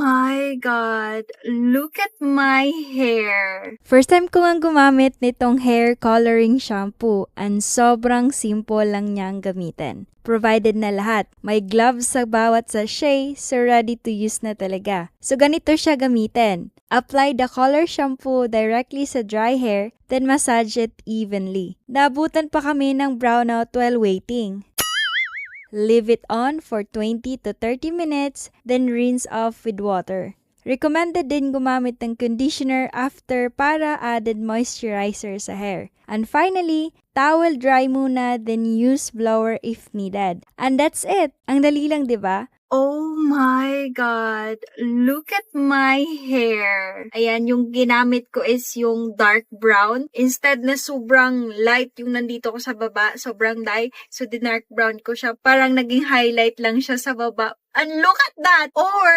my God! Look at my hair! First time ko nga gumamit nitong hair coloring shampoo and sobrang simple lang niyang gamitin. Provided na lahat. May gloves sa bawat sachet, so ready to use na talaga. So ganito siya gamitin. Apply the color shampoo directly sa dry hair, then massage it evenly. Naabutan pa kami ng brownout while waiting. Leave it on for 20 to 30 minutes, then rinse off with water. Recommended din gumamit ng conditioner after para added moisturizer sa hair. And finally, towel dry muna, then use blower if needed. And that's it. Ang dali lang, di ba? Oh my God! Look at my hair! Ayan, yung ginamit ko is yung dark brown. Instead na sobrang light yung nandito ko sa baba, sobrang light. So, dinark brown ko siya. Parang naging highlight lang siya sa baba. And look at that! Or,